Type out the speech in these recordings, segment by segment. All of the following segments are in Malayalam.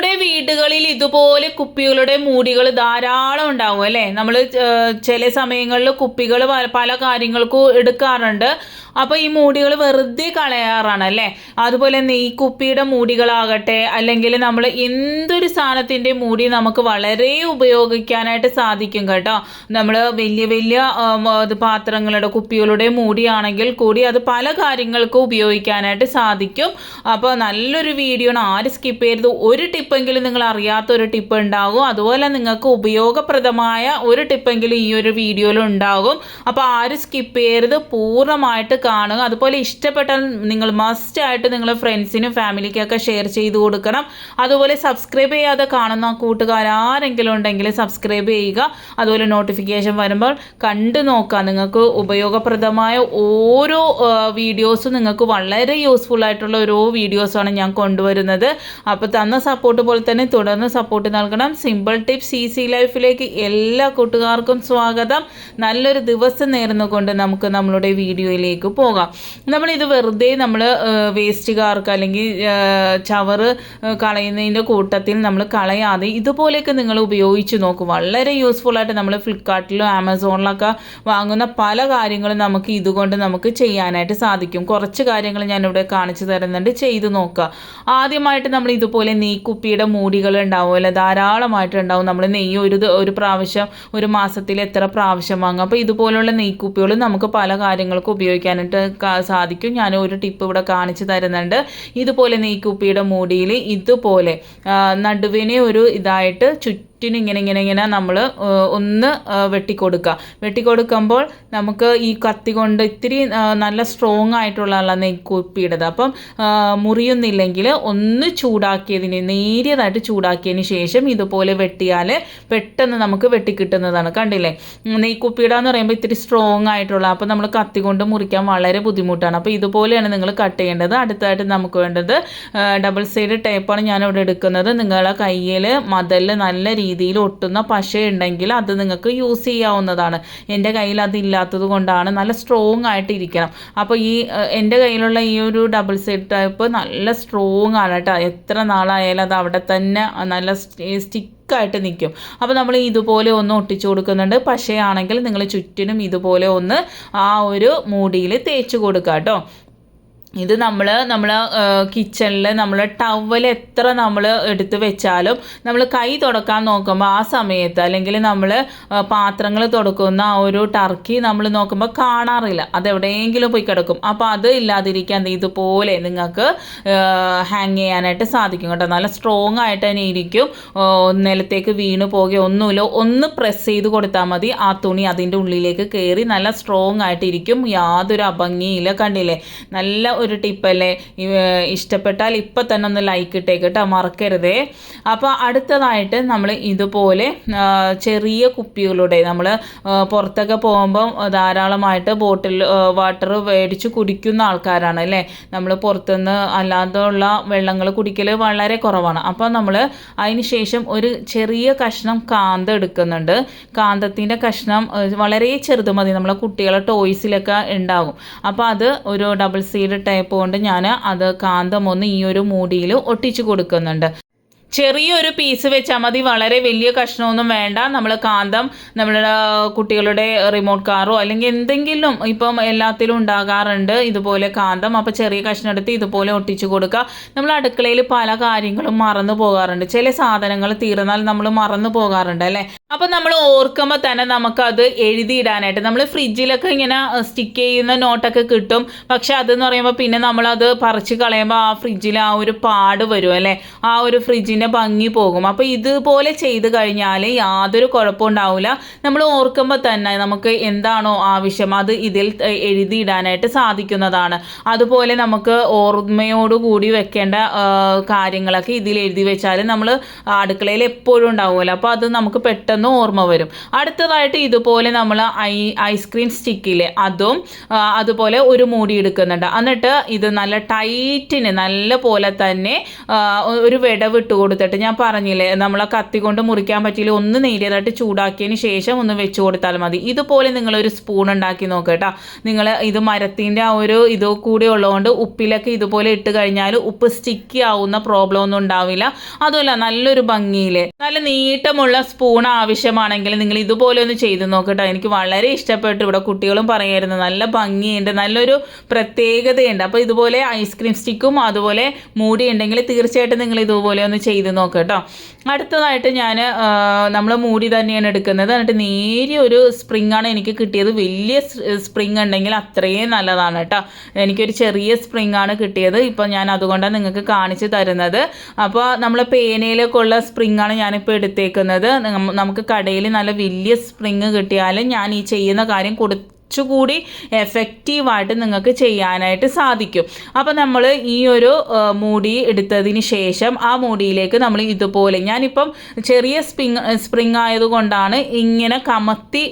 നമ്മുടെ വീടുകളിൽ ഇതുപോലെ കുപ്പികളുടെ മൂടികൾ ധാരാളം ഉണ്ടാവും അല്ലേ. നമ്മൾ ചില സമയങ്ങളിൽ കുപ്പികൾ പല കാര്യങ്ങൾക്കും എടുക്കാറുണ്ട്. അപ്പോൾ ഈ മൂടികൾ വെറുതെ കളയാറാണ് അല്ലേ. അതുപോലെ തന്നെ ഈ കുപ്പിയുടെ മൂടികളാകട്ടെ, അല്ലെങ്കിൽ നമ്മൾ എന്തൊരു സാധനത്തിൻ്റെ മൂടി നമുക്ക് വളരെ ഉപയോഗിക്കാനായിട്ട് സാധിക്കും കേട്ടോ. നമ്മൾ വലിയ വലിയ പാത്രങ്ങളുടെ കുപ്പികളുടെ മൂടിയാണെങ്കിൽ കൂടി അത് പല കാര്യങ്ങൾക്കും ഉപയോഗിക്കാനായിട്ട് സാധിക്കും. അപ്പോൾ നല്ലൊരു വീഡിയോ ആണ്, ആര് സ്കിപ്പ് ചെയ്യരുത്. ഒരു ടിപ്പെങ്കിലും നിങ്ങൾ അറിയാത്തൊരു ടിപ്പ് ഉണ്ടാകും, അതുപോലെ നിങ്ങൾക്ക് ഉപയോഗപ്രദമായ ഒരു ടിപ്പെങ്കിലും ഈ ഒരു വീഡിയോയിൽ ഉണ്ടാകും. അപ്പോൾ ആരും സ്കിപ്പ് ചെയ്യരുത്, പൂർണ്ണമായിട്ട് കാണുക. അതുപോലെ ഇഷ്ടപ്പെട്ടാൽ നിങ്ങൾ മസ്റ്റായിട്ട് നിങ്ങളുടെ ഫ്രണ്ട്സിനും ഫാമിലിക്കൊക്കെ ഷെയർ ചെയ്ത് കൊടുക്കണം. അതുപോലെ സബ്സ്ക്രൈബ് ചെയ്യാതെ കാണുന്ന കൂട്ടുകാരെങ്കിലും ഉണ്ടെങ്കിൽ സബ്സ്ക്രൈബ് ചെയ്യുക. അതുപോലെ നോട്ടിഫിക്കേഷൻ വരുമ്പോൾ കണ്ടു നോക്കുക. നിങ്ങൾക്ക് ഉപയോഗപ്രദമായ ഓരോ വീഡിയോസും നിങ്ങൾക്ക് വളരെ യൂസ്ഫുൾ ആയിട്ടുള്ള ഓരോ വീഡിയോസാണ് ഞാൻ കൊണ്ടുവരുന്നത്. അപ്പോൾ തന്ന സപ്പോർട്ട് പോലെ തന്നെ തുടർന്ന് സപ്പോർട്ട് നൽകണം. സിമ്പിൾ ടിപ്സ് ഈസി ലൈഫിലേക്ക് എല്ലാ കൂട്ടുകാർക്കും സ്വാഗതം. നല്ലൊരു ദിവസം നേർന്നുകൊണ്ട് നമുക്ക് നമ്മളുടെ വീഡിയോയിലേക്ക് പോകാം. നമ്മളിത് വെറുതെ നമ്മൾ വേസ്റ്റുകാർക്ക് അല്ലെങ്കിൽ ചവറ് കളയുന്നതിൻ്റെ കൂട്ടത്തിൽ നമ്മൾ കളയാതെ ഇതുപോലെയൊക്കെ നിങ്ങൾ ഉപയോഗിച്ച് നോക്കും. വളരെ യൂസ്ഫുൾ ആയിട്ട് നമ്മൾ ഫ്ലിപ്കാർട്ടിലും ആമസോണിലൊക്കെ വാങ്ങുന്ന പല കാര്യങ്ങളും നമുക്ക് ഇതുകൊണ്ട് നമുക്ക് ചെയ്യാനായിട്ട് സാധിക്കും. കുറച്ച് കാര്യങ്ങൾ ഞാനിവിടെ കാണിച്ചു തരുന്നുണ്ട്, ചെയ്ത് നോക്കുക. ആദ്യമായിട്ട് നമ്മൾ ഇതുപോലെ നെയ്ക്കുപ്പിയുടെ മൂടികൾ ഉണ്ടാവുമല്ലോ, ധാരാളമായിട്ടുണ്ടാവും. നമ്മൾ നെയ്യ് ഒരു പ്രാവശ്യം ഒരു മാസത്തിൽ എത്ര പ്രാവശ്യം വാങ്ങും. അപ്പോൾ ഇതുപോലുള്ള നെയ്ക്കുപ്പികൾ നമുക്ക് പല കാര്യങ്ങൾക്കും ഉപയോഗിക്കാനായിട്ട് സാധിക്കും. ഞാൻ ഒരു ടിപ്പ് ഇവിടെ കാണിച്ചു തരുന്നുണ്ട്. ഇതുപോലെ നെയ്ക്കുപ്പിയുടെ മൂടിയിൽ ഇതുപോലെ നടുവിനെ ഒരു ഇതായിട്ട് ഇങ്ങനെ നമ്മൾ ഒന്ന് വെട്ടിക്കൊടുക്കുമ്പോൾ നമുക്ക് ഈ കത്തി കൊണ്ട് ഇത്തിരി നല്ല സ്ട്രോങ് ആയിട്ടുള്ള നെയ്ക്കുപ്പിയുടേത്. അപ്പം മുറിയുന്നില്ലെങ്കിൽ ഒന്ന് നേരിയതായിട്ട് ചൂടാക്കിയതിന് ശേഷം ഇതുപോലെ വെട്ടിയാൽ പെട്ടെന്ന് നമുക്ക് വെട്ടിക്കിട്ടുന്നതാണ്. കണ്ടില്ലേ, നെയ്ക്കുപ്പിയുടെ എന്ന് പറയുമ്പോൾ ഇത്തിരി സ്ട്രോങ് ആയിട്ടുള്ള, അപ്പോൾ നമ്മൾ കത്തി കൊണ്ട് മുറിക്കാൻ വളരെ ബുദ്ധിമുട്ടാണ്. അപ്പോൾ ഇതുപോലെയാണ് നിങ്ങൾ കട്ട് ചെയ്യേണ്ടത്. അടുത്തായിട്ട് നമുക്ക് വേണ്ടത് ഡബിൾ സൈഡ് ടേപ്പാണ് ഞാനിവിടെ എടുക്കുന്നത്. നിങ്ങളുടെ കയ്യിൽ മദലിൽ നല്ല രീതിയിൽ ഒട്ടുന്ന പശ ഉണ്ടെങ്കിൽ അത് നിങ്ങൾക്ക് യൂസ് ചെയ്യാവുന്നതാണ്. എൻ്റെ കയ്യിൽ അതില്ലാത്തത് കൊണ്ടാണ്, നല്ല സ്ട്രോങ് ആയിട്ട് ഇരിക്കണം. അപ്പോൾ എൻ്റെ കയ്യിലുള്ള ഈ ഒരു ഡബിൾ സൈഡ് ടൈപ്പ് നല്ല സ്ട്രോങ് ആണ് കേട്ടോ. എത്ര നാളായാലും അത് അവിടെ തന്നെ നല്ല സ്റ്റിക്കായിട്ട് നിൽക്കും. അപ്പോൾ നമ്മൾ ഇതുപോലെ ഒന്ന് ഒട്ടിച്ചു കൊടുക്കുന്നുണ്ട്. പശയാണെങ്കിൽ നിങ്ങൾ ചുറ്റിനും ഇതുപോലെ ഒന്ന് ആ ഒരു മൂടിയിൽ തേച്ച് കൊടുക്കുക കേട്ടോ. ഇത് നമ്മൾ കിച്ചണിൽ നമ്മൾ ടവൽ എത്ര നമ്മൾ എടുത്ത് വെച്ചാലും നമ്മൾ കൈ തുടക്കാൻ നോക്കുമ്പോൾ ആ സമയത്ത്, അല്ലെങ്കിൽ നമ്മൾ പാത്രങ്ങൾ തുടക്കുന്ന ആ ഒരു ടർക്കി നമ്മൾ നോക്കുമ്പോൾ കാണാറില്ല, അതെവിടെയെങ്കിലും പോയി കിടക്കും. അപ്പോൾ അത് ഇല്ലാതിരിക്കാൻ ഇതുപോലെ നിങ്ങൾക്ക് ഹാങ് ചെയ്യാനായിട്ട് സാധിക്കും കേട്ടോ. നല്ല സ്ട്രോങ് ആയിട്ട് തന്നെ ഇരിക്കും, നിലത്തേക്ക് വീണ് പോകുക ഒന്നുമില്ല. ഒന്ന് പ്രസ് ചെയ്ത് കൊടുത്താൽ മതി, ആ തുണി അതിൻ്റെ ഉള്ളിലേക്ക് കയറി നല്ല സ്ട്രോങ് ആയിട്ടിരിക്കും, യാതൊരു അഭംഗിയില്ല. കണ്ടില്ലേ, നല്ല ഒരു ടിപ്പല്ലേ. ഇഷ്ടപ്പെട്ടാൽ ഇപ്പം തന്നെ ഒന്ന് ലൈക്ക് ഇട്ടേക്ക് കേട്ടോ, മറക്കരുതേ. അപ്പോൾ അടുത്തതായിട്ട് നമ്മൾ ഇതുപോലെ ചെറിയ കുപ്പികളുടെ, നമ്മൾ പുറത്തൊക്കെ പോകുമ്പം ധാരാളമായിട്ട് ബോട്ടിൽ വാട്ടർ മേടിച്ച് കുടിക്കുന്ന ആൾക്കാരാണ് അല്ലേ. നമ്മൾ പുറത്തുനിന്ന് അല്ലാതെയുള്ള വെള്ളങ്ങൾ കുടിക്കൽ വളരെ കുറവാണ്. അപ്പോൾ നമ്മൾ അതിന് ശേഷം ഒരു ചെറിയ കഷ്ണം കാന്തം എടുക്കുന്നുണ്ട്. കാന്തത്തിൻ്റെ കഷ്ണം വളരെ ചെറുത് മതി, നമ്മളെ കുട്ടികളെ ടോയ്സിലൊക്കെ ഉണ്ടാകും. അപ്പോൾ അത് ഒരു ഡബിൾ സൈഡ് ടൈപ്പ് കൊണ്ട് ഞാൻ അത് കാന്തം ഒന്ന് ഈ ഒരു മൂടിയിൽ ഒട്ടിച്ചു കൊടുക്കുന്നുണ്ട്. ചെറിയൊരു പീസ് വെച്ചാൽ മതി, വളരെ വലിയ കഷ്ണമൊന്നും വേണ്ട. നമ്മൾ കാന്തം നമ്മളുടെ കുട്ടികളുടെ റിമോട്ട് കാറോ അല്ലെങ്കിൽ എന്തെങ്കിലും ഇപ്പം എല്ലാത്തിലും ഉണ്ടാകാറുണ്ട് ഇതുപോലെ കാന്തം. അപ്പോൾ ചെറിയ കഷ്ണം എടുത്ത് ഇതുപോലെ ഒട്ടിച്ചു കൊടുക്കുക. നമ്മൾ അടുക്കളയിൽ പല കാര്യങ്ങളും മറന്നു പോകാറുണ്ട്, ചില സാധനങ്ങൾ തീർന്നാൽ നമ്മൾ മറന്നു പോകാറുണ്ട് അല്ലേ. അപ്പം നമ്മൾ ഓർക്കുമ്പോൾ തന്നെ നമുക്കത് എഴുതിയിടാനായിട്ട്, നമ്മൾ ഫ്രിഡ്ജിലൊക്കെ ഇങ്ങനെ സ്റ്റിക്ക് ചെയ്യുന്ന നോട്ടൊക്കെ കിട്ടും. പക്ഷെ അതെന്ന് പറയുമ്പോൾ പിന്നെ നമ്മളത് പറിച്ച് കളയുമ്പോൾ ആ ഫ്രിഡ്ജിൽ ആ ഒരു പാട് വരും അല്ലേ, ആ ഒരു ഫ്രിഡ്ജിൻ്റെ ഭംഗി പോകും. അപ്പോൾ ഇതുപോലെ ചെയ്ത് കഴിഞ്ഞാൽ യാതൊരു കുഴപ്പമുണ്ടാവില്ല. നമ്മൾ ഓർക്കുമ്പോൾ തന്നെ നമുക്ക് എന്താണോ ആവശ്യം അത് ഇതിൽ എഴുതിയിടാനായിട്ട് സാധിക്കുന്നതാണ്. അതുപോലെ നമുക്ക് ഓർമ്മയോടുകൂടി വെക്കേണ്ട കാര്യങ്ങളൊക്കെ ഇതിൽ എഴുതി വെച്ചാൽ നമ്മൾ അടുക്കളയിൽ എപ്പോഴും ഉണ്ടാവുമല്ലോ. അപ്പോൾ അത് നമുക്ക് പെട്ടെന്ന് പെട്ടെന്ന് ഓർമ്മ വരും. അടുത്തതായിട്ട് ഇതുപോലെ നമ്മൾ ഐസ്ക്രീം സ്റ്റിക്കില്ലേ അതും അതുപോലെ ഒരു മൂടി എടുക്കുന്നുണ്ട്. എന്നിട്ട് ഇത് നല്ല ടൈറ്റിന് നല്ല പോലെ തന്നെ ഒരു വിടവിട്ട് കൊടുത്തിട്ട്, ഞാൻ പറഞ്ഞില്ലേ നമ്മളെ കത്തി കൊണ്ട് മുറിക്കാൻ പറ്റിയില്ല, ഒന്ന് നേരിയതായിട്ട് ചൂടാക്കിയതിന് ശേഷം ഒന്ന് വെച്ച് കൊടുത്താൽ മതി. ഇതുപോലെ നിങ്ങളൊരു സ്പൂൺ ഉണ്ടാക്കി നോക്കട്ടോ. നിങ്ങൾ ഇത് മരത്തിൻ്റെ ആ ഒരു ഇത് കൂടി ഉള്ളതുകൊണ്ട് ഉപ്പിലൊക്കെ ഇതുപോലെ ഇട്ട് കഴിഞ്ഞാൽ ഉപ്പ് സ്റ്റിക്കി ആവുന്ന പ്രോബ്ലം ഒന്നും ഉണ്ടാവില്ല. അതുമല്ല നല്ലൊരു ഭംഗിയിൽ നല്ല നീട്ടമുള്ള സ്പൂൺ ആവശ്യമാണെങ്കിൽ നിങ്ങൾ ഇതുപോലെ ഒന്ന് ചെയ്ത് നോക്കട്ടോ. എനിക്ക് വളരെ ഇഷ്ടപ്പെട്ടു. ഇവിടെ കുട്ടികളും പറയായിരുന്നു നല്ല ഭംഗിയുണ്ട്, നല്ലൊരു പ്രത്യേകതയുണ്ട്. അപ്പോൾ ഇതുപോലെ ഐസ്ക്രീം സ്റ്റിക്കും അതുപോലെ മൂടി ഉണ്ടെങ്കിൽ തീർച്ചയായിട്ടും നിങ്ങൾ ഇതുപോലെ ഒന്ന് ചെയ്ത് നോക്കട്ടോ. അടുത്തതായിട്ട് നമ്മൾ മൂടി തന്നെയാണ് എടുക്കുന്നത്. എന്നിട്ട് നേരിയ ഒരു സ്പ്രിംഗ് ആണ് എനിക്ക് കിട്ടിയത്. വലിയ സ്പ്രിംഗ് ഉണ്ടെങ്കിൽ അത്രയും നല്ലതാണ് കേട്ടോ. എനിക്കൊരു ചെറിയ സ്പ്രിംഗ് ആണ് കിട്ടിയത്. ഇപ്പം ഞാൻ അതുകൊണ്ടാണ് നിങ്ങൾക്ക് കാണിച്ചു തരുന്നത്. അപ്പോൾ നമ്മൾ പേനയിലൊക്കെ ഉള്ള സ്പ്രിംഗ് ആണ് ഞാനിപ്പോൾ എടുത്തേക്കുന്നത്. നമുക്ക് കടയിൽ നല്ല വലിയ സ്പ്രിംഗ് കിട്ടിയാലും ഞാൻ ഈ ചെയ്യുന്ന കാര്യം കുറച്ചുകൂടി എഫക്റ്റീവായിട്ട് നിങ്ങൾക്ക് ചെയ്യാനായിട്ട് സാധിക്കും. അപ്പോൾ നമ്മൾ ഈ ഒരു മൂടി എടുത്തതിന് ശേഷം ആ മൂടിയിലേക്ക് നമ്മൾ ഇതുപോലെ, ഞാനിപ്പം ചെറിയ സ്പ്രിംഗ് ആയതുകൊണ്ടാണ് ഇങ്ങനെ കമത്തി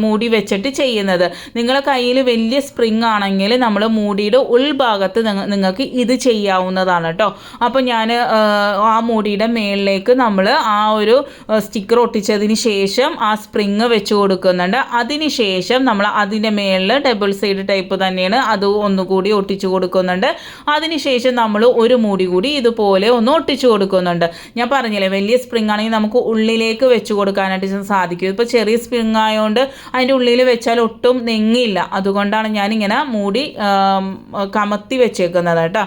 മൂടി വെച്ചിട്ട് ചെയ്യുന്നത്. നിങ്ങളുടെ കയ്യിൽ വലിയ സ്പ്രിംഗ് ആണെങ്കിൽ നമ്മൾ മൂടിയുടെ ഉൾഭാഗത്ത് നിങ്ങൾക്ക് ഇത് ചെയ്യാവുന്നതാണ് കേട്ടോ. അപ്പോൾ ഞാൻ ആ മൂടിയുടെ മേളിലേക്ക് നമ്മൾ ആ ഒരു സ്റ്റിക്കർ ഒട്ടിച്ചതിന് ശേഷം ആ സ്പ്രിംഗ് വെച്ച് കൊടുക്കുന്നുണ്ട്. അതിന് ശേഷം നമ്മൾ അതിൻ്റെ മേളിൽ ഡബിൾ സൈഡ് ടൈപ്പ് തന്നെയാണ്, അത് ഒന്നുകൂടി ഒട്ടിച്ചു കൊടുക്കുന്നുണ്ട്. അതിനുശേഷം നമ്മൾ ഒരു മൂടി കൂടി ഇതുപോലെ ഒന്ന് ഒട്ടിച്ചു കൊടുക്കുന്നുണ്ട്. ഞാൻ പറഞ്ഞില്ലേ വലിയ സ്പ്രിംഗ് ആണെങ്കിൽ നമുക്ക് ഉള്ളിലേക്ക് വെച്ച് കൊടുക്കാനായിട്ട് സാധിക്കും. ഇപ്പോൾ ചെറിയ സ്പ്രിംഗ് ആയതുകൊണ്ട് അതിൻ്റെ ഉള്ളിൽ വെച്ചാൽ ഒട്ടും നെങ്ങില്ല. അതുകൊണ്ടാണ് ഞാനിങ്ങനെ മൂടി കമത്തി വെച്ചേക്കുന്നത് കേട്ടോ.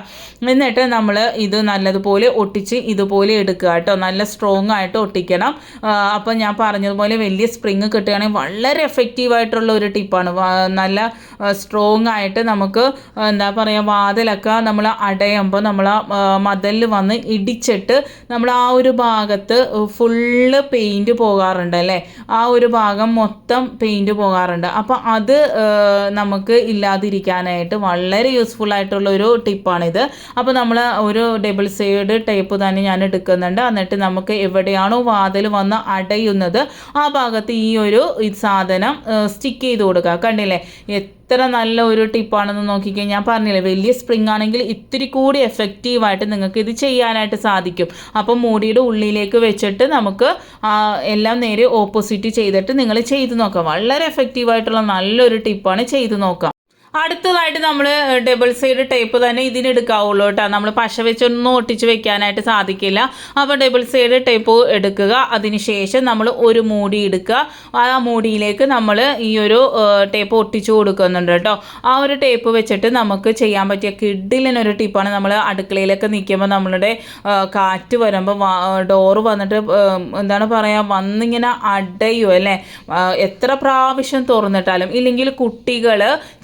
എന്നിട്ട് നമ്മൾ ഇത് നല്ലതുപോലെ ഒട്ടിച്ച് ഇതുപോലെ എടുക്കുക കേട്ടോ. നല്ല സ്ട്രോങ് ആയിട്ട് ഒട്ടിക്കണം. അപ്പം ഞാൻ പറഞ്ഞതുപോലെ വലിയ സ്പ്രിംഗ് കിട്ടുകയാണെങ്കിൽ വളരെ എഫക്റ്റീവായിട്ടുള്ള ഒരു ടിപ്പാണ്. നല്ല സ്ട്രോങ് ആയിട്ട് നമുക്ക് എന്താ പറയുക, വാതിലൊക്കെ നമ്മൾ അടയുമ്പോൾ നമ്മൾ മതിലിൽ വന്ന് ഇടിച്ചിട്ട് നമ്മൾ ആ ഒരു ഭാഗത്ത് ഫുള്ള് പെയിൻറ്റ് പോകാറുണ്ട് അല്ലേ, ആ ഒരു ഭാഗം മൊത്തം പെയിൻറ്റ് പോകാറുണ്ട്. അപ്പോൾ അത് നമുക്ക് ഇല്ലാതിരിക്കാനായിട്ട് വളരെ യൂസ്ഫുൾ ആയിട്ടുള്ളൊരു ടിപ്പാണിത്. അപ്പോൾ നമ്മൾ ഒരു ഡബിൾ സൈഡ് ടേപ്പ് തന്നെ ഞാൻ എടുക്കുന്നുണ്ട്. എന്നിട്ട് നമുക്ക് എവിടെയാണോ വാതിൽ വന്ന് അടയുന്നത് ആ ഭാഗത്ത് ഈ ഒരു സാധനം സ്റ്റിക്ക് ചെയ്ത് കൊടുക്കുക. കണ്ടില്ലേ എത്ര നല്ല ഒരു ടിപ്പാണെന്ന് നോക്കിക്കഴിഞ്ഞാൽ. ഞാൻ പറഞ്ഞില്ലേ വലിയ സ്പ്രിംഗ് ആണെങ്കിൽ ഇത്തിരി കൂടി എഫക്റ്റീവായിട്ട് നിങ്ങൾക്ക് ഇത് ചെയ്യാനായിട്ട് സാധിക്കും. അപ്പം മൂടിയുടെ ഉള്ളിലേക്ക് വെച്ചിട്ട് നമുക്ക് എല്ലാം നേരെ ഓപ്പോസിറ്റ് ചെയ്തിട്ട് നിങ്ങൾ ചെയ്ത് നോക്കാം. വളരെ എഫക്റ്റീവായിട്ടുള്ള നല്ലൊരു ടിപ്പാണ്, ചെയ്ത് നോക്കാം. അടുത്തതായിട്ട് നമ്മൾ ഡബിൾ സൈഡ് ടേപ്പ് തന്നെ ഇതിനെടുക്കാവുള്ളൂ കേട്ടോ. നമ്മൾ പശ വെച്ചൊന്നും ഒട്ടിച്ച് വെക്കാനായിട്ട് സാധിക്കില്ല. അപ്പോൾ ഡബിൾ സൈഡ് ടേപ്പ് എടുക്കുക. അതിനുശേഷം നമ്മൾ ഒരു മൂടി എടുക്കുക. ആ മൂടിയിലേക്ക് നമ്മൾ ഈ ഒരു ടേപ്പ് ഒട്ടിച്ചു കൊടുക്കുന്നുണ്ട് കേട്ടോ. ആ ഒരു ടേപ്പ് വെച്ചിട്ട് നമുക്ക് ചെയ്യാൻ പറ്റിയ കിഡിലിനൊരു ടിപ്പാണ്. നമ്മൾ അടുക്കളയിലൊക്കെ നിൽക്കുമ്പോൾ നമ്മളുടെ കാറ്റ് വരുമ്പോൾ ഡോറ് വന്നിട്ട് എന്താണ് പറയുക, വന്നിങ്ങനെ അടയും അല്ലേ. എത്ര പ്രാവശ്യം തുറന്നിട്ടാലും, ഇല്ലെങ്കിൽ കുട്ടികൾ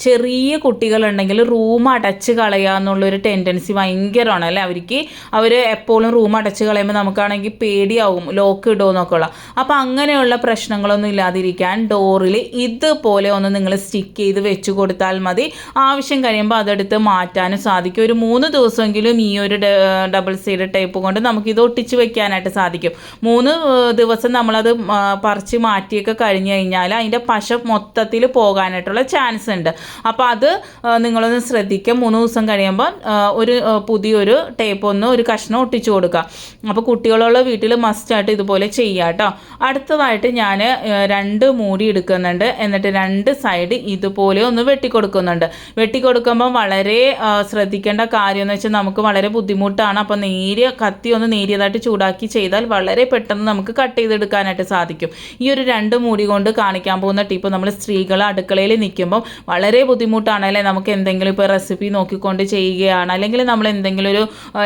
ചെറിയ കുട്ടികളുണ്ടെങ്കിൽ റൂം അടച്ച് കളയുക എന്നുള്ളൊരു ടെൻഡൻസി ഭയങ്കരമാണ് അല്ലേ അവർക്ക്. അവർ എപ്പോഴും റൂം അടച്ച് കളയുമ്പോൾ നമുക്കാണെങ്കിൽ പേടിയാവും ലോക്ക് ഇടുമെന്നൊക്കെ ഉള്ള. അപ്പോൾ അങ്ങനെയുള്ള പ്രശ്നങ്ങളൊന്നും ഇല്ലാതിരിക്കാൻ ഡോറിൽ ഇതുപോലെ ഒന്ന് നിങ്ങൾ സ്റ്റിക്ക് ചെയ്ത് വെച്ച് കൊടുത്താൽ മതി. ആവശ്യം കഴിയുമ്പോൾ അതെടുത്ത് മാറ്റാനും സാധിക്കും. ഒരു 3 ദിവസമെങ്കിലും ഈ ഒരു ഡബിൾ സൈഡ് ടേപ്പ് കൊണ്ട് നമുക്കിത് ഒട്ടിച്ച് വെക്കാനായിട്ട് സാധിക്കും. 3 ദിവസം നമ്മളത് പറിച്ച് മാറ്റിയൊക്കെ കഴിഞ്ഞ് കഴിഞ്ഞാൽ അതിൻ്റെ പശ മൊത്തത്തിൽ പോകാനായിട്ടുള്ള ചാൻസ് ഉണ്ട്. അപ്പോൾ അത് നിങ്ങളൊന്ന് ശ്രദ്ധിക്കുക. 3 ദിവസം കഴിയുമ്പോൾ ഒരു പുതിയൊരു ടേപ്പ് ഒരു കഷ്ണം ഒട്ടിച്ചു കൊടുക്കുക. അപ്പോൾ കുട്ടികളുള്ള വീട്ടിൽ മസ്റ്റായിട്ട് ഇതുപോലെ ചെയ്യുക കേട്ടോ. അടുത്തതായിട്ട് ഞാൻ 2 മൂടി എടുക്കുന്നുണ്ട്. എന്നിട്ട് 2 സൈഡ് ഇതുപോലെ ഒന്ന് വെട്ടിക്കൊടുക്കുന്നുണ്ട്. വെട്ടിക്കൊടുക്കുമ്പോൾ വളരെ ശ്രദ്ധിക്കേണ്ട കാര്യം എന്ന് വെച്ചാൽ നമുക്ക് വളരെ ബുദ്ധിമുട്ടാണ്. അപ്പോൾ കത്തി ഒന്ന് നേരിയതായിട്ട് ചൂടാക്കി ചെയ്താൽ വളരെ പെട്ടെന്ന് നമുക്ക് കട്ട് ചെയ്തെടുക്കാനായിട്ട് സാധിക്കും. ഈ ഒരു 2 മൂടി കൊണ്ട് കാണിക്കാൻ പോകുന്ന ടിപ്പ് നമ്മൾ സ്ത്രീകൾ അടുക്കളയിൽ നിൽക്കുമ്പോൾ വളരെ ബുദ്ധിമുട്ടാണ് അല്ലേ. നമുക്ക് എന്തെങ്കിലും ഇപ്പോൾ റെസിപ്പി നോക്കിക്കൊണ്ട് ചെയ്യുകയാണ്, അല്ലെങ്കിൽ നമ്മൾ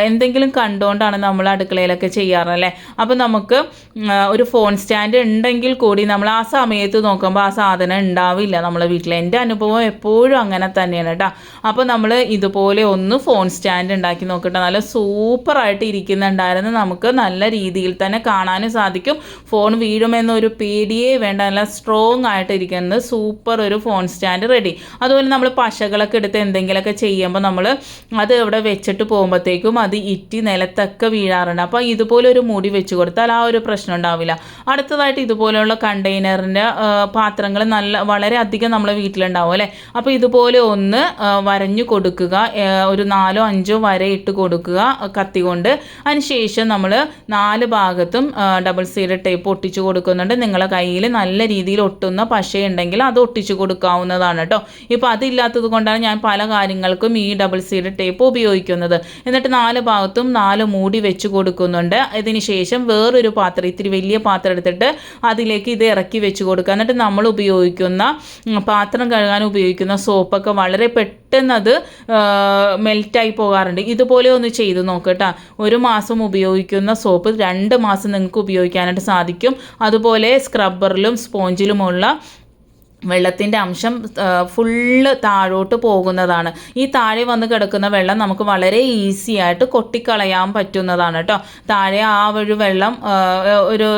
എന്തെങ്കിലും കണ്ടുകൊണ്ടാണ് നമ്മൾ അടുക്കളയിലൊക്കെ ചെയ്യാറല്ലേ. അപ്പോൾ നമുക്ക് ഒരു ഫോൺ സ്റ്റാൻഡ് ഉണ്ടെങ്കിൽ കൂടി നമ്മൾ ആ സമയത്ത് നോക്കുമ്പോൾ ആ സാധനം ഉണ്ടാവില്ല നമ്മളെ വീട്ടിൽ. എൻ്റെ അനുഭവം എപ്പോഴും അങ്ങനെ തന്നെയാണ് കേട്ടോ. അപ്പോൾ നമ്മൾ ഇതുപോലെ ഒന്ന് ഫോൺ സ്റ്റാൻഡ് ഉണ്ടാക്കി നോക്കട്ടെ. നല്ല സൂപ്പറായിട്ട് ഇരിക്കുന്നുണ്ടായിരുന്നു. നമുക്ക് നല്ല രീതിയിൽ തന്നെ കാണാനും സാധിക്കും. ഫോൺ വീഴുമെന്നൊരു പേടിയേ വേണ്ട. നല്ല സ്ട്രോങ് ആയിട്ട് ഇരിക്കുന്നത് സൂപ്പർ ഒരു ഫോൺ സ്റ്റാൻഡ് റെഡി. അതുപോലെ നമ്മൾ പശകളൊക്കെ എടുത്ത് എന്തെങ്കിലുമൊക്കെ ചെയ്യുമ്പോൾ നമ്മൾ അത് ഇവിടെ വെച്ചിട്ട് പോകുമ്പോഴത്തേക്കും അത് ഇറ്റി നിലത്തൊക്കെ വീഴാറുണ്ട്. അപ്പോൾ ഇതുപോലെ ഒരു മൂടി വെച്ച് കൊടുത്താൽ ആ ഒരു പ്രശ്നം ഉണ്ടാവില്ല. അടുത്തതായിട്ട് ഇതുപോലെയുള്ള കണ്ടെയ്നറിൻ്റെ പാത്രങ്ങൾ വളരെ അധികം നമ്മളെ വീട്ടിലുണ്ടാവും അല്ലേ. അപ്പോൾ ഇതുപോലെ ഒന്ന് വരഞ്ഞു കൊടുക്കുക, ഒരു 4 or 5 വര ഇട്ട് കൊടുക്കുക കത്തി കൊണ്ട്. അതിനുശേഷം നമ്മൾ 4 ഭാഗത്തും ഡബിൾ സൈഡ് ടേപ്പ് ഒട്ടിച്ചു കൊടുക്കുന്നുണ്ട്. നിങ്ങളെ കയ്യിൽ നല്ല രീതിയിൽ ഒട്ടുന്ന പശയുണ്ടെങ്കിൽ അത് ഒട്ടിച്ചു കൊടുക്കാവുന്നതാണ് കേട്ടോ. ഇപ്പോൾ അതില്ലാത്തത് കൊണ്ടാണ് ഞാൻ പല കാര്യങ്ങൾക്കും ഈ ഡബിൾ സൈഡ് ടേപ്പ് ഉപയോഗിക്കുന്നത്. എന്നിട്ട് 4 ഭാഗത്തും 4 മൂടി വെച്ച് കൊടുക്കുന്നുണ്ട്. ഇതിന് ശേഷം വേറൊരു പാത്രം, ഇത്തിരി വലിയ പാത്രം എടുത്തിട്ട് അതിലേക്ക് ഇത് ഇറക്കി വെച്ച് കൊടുക്കുക. എന്നിട്ട് നമ്മൾ ഉപയോഗിക്കുന്ന പാത്രം കഴുകാൻ ഉപയോഗിക്കുന്ന സോപ്പൊക്കെ വളരെ പെട്ടെന്ന് അത് മെൽറ്റായി പോകാറുണ്ട്. ഇതുപോലെ ഒന്ന് ചെയ്ത് നോക്കട്ടോ. 1 മാസം ഉപയോഗിക്കുന്ന സോപ്പ് 2 മാസം നിങ്ങൾക്ക് ഉപയോഗിക്കാനായിട്ട് സാധിക്കും. അതുപോലെ സ്ക്രബ്ബറിലും സ്പോഞ്ചിലുമുള്ള വെള്ളത്തിൻ്റെ അംശം ഫുള്ള് താഴോട്ട് പോകുന്നതാണ്. ഈ താഴെ വന്ന് കിടക്കുന്ന വെള്ളം നമുക്ക് വളരെ ഈസി ആയിട്ട് കൊട്ടിക്കളയാൻ പറ്റുന്നതാണ് കേട്ടോ. താഴെ ആ ഒരു വെള്ളം ഒരു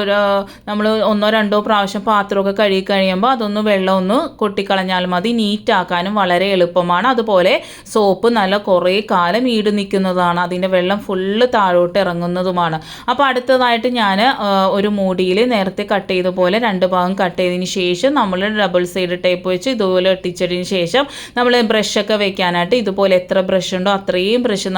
നമ്മൾ 1 or 2 പ്രാവശ്യം പാത്രമൊക്കെ കഴുകി കഴിയുമ്പോൾ അതൊന്ന് വെള്ളം ഒന്ന് കൊട്ടിക്കളഞ്ഞാൽ മതി. നീറ്റാക്കാനും വളരെ എളുപ്പമാണ്. അതുപോലെ സോപ്പ് നല്ല കുറേ കാലം ഈട് നിൽക്കുന്നതാണ്. അതിൻ്റെ വെള്ളം ഫുള്ള് താഴോട്ട് ഇറങ്ങുന്നതുമാണ്. അപ്പോൾ അടുത്തതായിട്ട് ഞാൻ ഒരു മൂടിയിൽ നേരത്തെ കട്ട് ചെയ്ത പോലെ 2 ഭാഗം കട്ട് ചെയ്തതിന് ശേഷം നമ്മൾ ഡബിൾ സൈഡ് ടേപ്പ് വെച്ച് ഇതുപോലെ ഒട്ടിച്ചതിന് ശേഷം നമ്മൾ ബ്രഷൊക്കെ വെക്കാനായിട്ട് ഇതുപോലെ എത്ര ബ്രഷ് ഉണ്ടോ അത്രയും ബ്രഷ്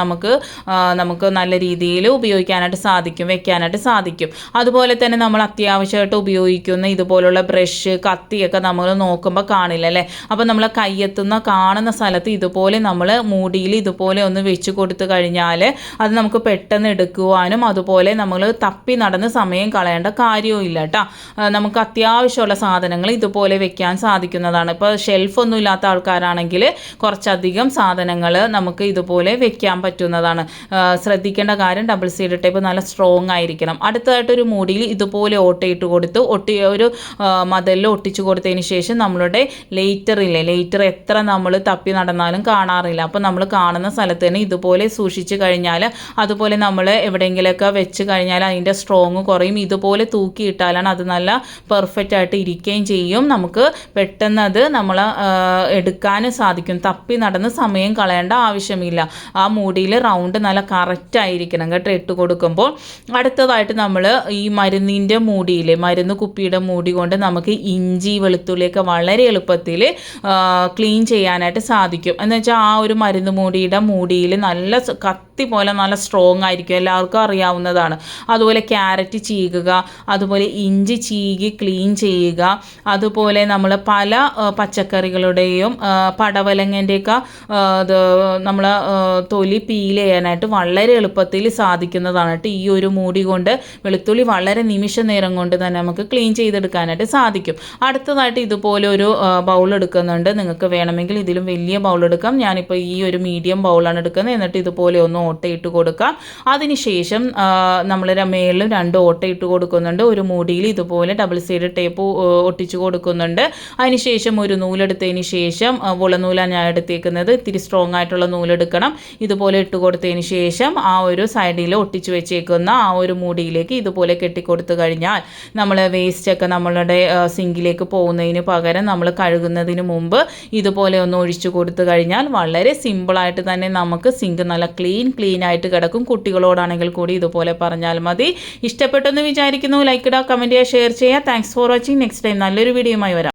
നമുക്ക് നല്ല രീതിയിൽ ഉപയോഗിക്കാനായിട്ട് സാധിക്കും, വെക്കാനായിട്ട് സാധിക്കും. അതുപോലെ തന്നെ നമ്മൾ അത്യാവശ്യമായിട്ട് ഉപയോഗിക്കുന്ന ഇതുപോലുള്ള ബ്രഷ്, കത്തിയൊക്കെ നമ്മൾ നോക്കുമ്പോൾ കാണില്ല അല്ലേ. അപ്പോൾ നമ്മൾ കയ്യെത്തുന്ന കാണുന്ന സ്ഥലത്ത് ഇതുപോലെ നമ്മൾ മൂടിയിൽ ഇതുപോലെ ഒന്ന് വെച്ച് കൊടുത്തു കഴിഞ്ഞാൽ അത് നമുക്ക് പെട്ടെന്ന് എടുക്കുവാനും അതുപോലെ നമ്മൾ തപ്പി നടന്ന് സമയം കളയേണ്ട കാര്യവും ഇല്ല കേട്ടോ. നമുക്ക് അത്യാവശ്യമുള്ള സാധനങ്ങൾ ഇതുപോലെ വെക്കാൻ സാധിക്കുന്നതാണ്. ഇപ്പോൾ ഷെൽഫൊന്നും ഇല്ലാത്ത ആൾക്കാരാണെങ്കിൽ കുറച്ചധികം സാധനങ്ങൾ നമുക്ക് ഇതുപോലെ വെക്കാൻ പറ്റുന്നതാണ്. ശ്രദ്ധിക്കേണ്ട കാര്യം ഡബിൾ സൈഡ് ടേപ്പ് നല്ല സ്ട്രോങ് ആയിരിക്കണം. അടുത്തതായിട്ടൊരു മൂടിയിൽ ഇതുപോലെ ഓട്ടയിട്ട് കൊടുത്ത് ഒരു മതിലിൽ ഒട്ടിച്ചു കൊടുത്തതിന് ശേഷം നമ്മളുടെ ലെയ്റ്റർ എത്ര നമ്മൾ തപ്പി നടന്നാലും കാണാറില്ല. അപ്പോൾ നമ്മൾ കാണുന്ന സ്ഥലത്ത് തന്നെ ഇതുപോലെ സൂക്ഷിച്ച് കഴിഞ്ഞാൽ, അതുപോലെ നമ്മൾ എവിടെയെങ്കിലുമൊക്കെ വെച്ച് കഴിഞ്ഞാൽ അതിൻ്റെ സ്ട്രോങ് കുറയും. ഇതുപോലെ തൂക്കിയിട്ടാലാണ് അത് നല്ല പെർഫെക്റ്റ് ആയിട്ട് ഇരിക്കുകയും ചെയ്യും. നമുക്ക് പെട്ടെന്ന് അത് നമ്മൾ എടുക്കാനും സാധിക്കും. തപ്പി നടന്ന് സമയം കളയേണ്ട ആവശ്യമില്ല. ആ മൂടിയിൽ റൗണ്ട് നല്ല കറക്റ്റ് ആയിരിക്കണം കേട്ടോ ഇട്ട് കൊടുക്കുമ്പോൾ. അടുത്തതായിട്ട് നമ്മൾ ഈ മരുന്നിൻ്റെ മൂടിയിൽ, മരുന്ന് കുപ്പിയുടെ മൂടി കൊണ്ട് നമുക്ക് ഇഞ്ചി വെളുത്തുള്ളിയൊക്കെ വളരെ എളുപ്പത്തിൽ ക്ലീൻ ചെയ്യാനായിട്ട് സാധിക്കും. എന്ന് വെച്ചാൽ ആ ഒരു മരുന്ന് മൂടിയിൽ നല്ല കത്തി പോലെ നല്ല സ്ട്രോങ് ആയിരിക്കും, എല്ലാവർക്കും അറിയാവുന്നതാണ്. അതുപോലെ ക്യാരറ്റ് ചീകുക, അതുപോലെ ഇഞ്ചി ചീകി ക്ലീൻ ചെയ്യുക, അതുപോലെ നമ്മൾ പല പച്ചക്കറികളുടെയും പടവലങ്ങൻ്റെയൊക്കെ നമ്മൾ തൊലി പീൽ ചെയ്യാനായിട്ട് വളരെ എളുപ്പത്തിൽ സാധിക്കുന്നതാണ് കേട്ടോ. ഈ ഒരു മൂടി കൊണ്ട് വെളുത്തുള്ളി വളരെ നിമിഷ നേരം കൊണ്ട് തന്നെ നമുക്ക് ക്ലീൻ ചെയ്തെടുക്കാനായിട്ട് സാധിക്കും. അടുത്തതായിട്ട് ഇതുപോലെ ഒരു ബൗൾ എടുക്കുന്നുണ്ട്. നിങ്ങൾക്ക് വേണമെങ്കിൽ ഇതിലും വലിയ ബൗൾ എടുക്കാം. ഞാനിപ്പോൾ ഈ ഒരു മീഡിയം ബൗളാണ് എടുക്കുന്നത്. എന്നിട്ട് ഇതുപോലെ ഒന്ന് ഓട്ടയിട്ട് കൊടുക്കാം. അതിനുശേഷം നമ്മൾ മേളിലും 2 ഓട്ടയിട്ട് കൊടുക്കുന്നുണ്ട്. ഒരു മൂടിയിൽ ഇതുപോലെ ഡബിൾ സൈഡ് ടേപ്പ് ഒട്ടിച്ച് കൊടുക്കുന്നുണ്ട്. അതിനുശേഷം ഒരു നൂലെടുത്തതിന് ശേഷം നൂലാണ് ഞാൻ എടുത്തേക്കുന്നത്. ഇത്തിരി സ്ട്രോങ് ആയിട്ടുള്ള നൂലെടുക്കണം. ഇതുപോലെ ഇട്ട് കൊടുത്തതിന് ശേഷം ആ ഒരു സൈഡിൽ ഒട്ടിച്ച് വെച്ചേക്കുന്ന ആ ഒരു മൂടിയിലേക്ക് ഇതുപോലെ കെട്ടിക്കൊടുത്തു കഴിഞ്ഞാൽ നമ്മൾ വേസ്റ്റൊക്കെ നമ്മളുടെ സിങ്കിലേക്ക് പോകുന്നതിന് പകരം നമ്മൾ കഴുകുന്നതിന് മുമ്പ് ഇതുപോലെ ഒന്ന് ഒഴിച്ചു കൊടുത്തു കഴിഞ്ഞാൽ വളരെ സിമ്പിളായിട്ട് തന്നെ നമുക്ക് സിങ്ക് നല്ല ക്ലീൻ ആയിട്ട് കിടക്കും. കുട്ടികളോടാണെങ്കിൽ കൂടി ഇതുപോലെ പറഞ്ഞാൽ മതി. ഇഷ്ടപ്പെട്ടെന്ന് വിചാരിക്കുന്നു. ലൈക്ക് ഇടുക, കമൻറ്റ് ചെയ്യുക, ഷെയർ ചെയ്യുക. Thanks for watching. Next time നല്ലൊരു വീഡിയോയുമായി വരാം.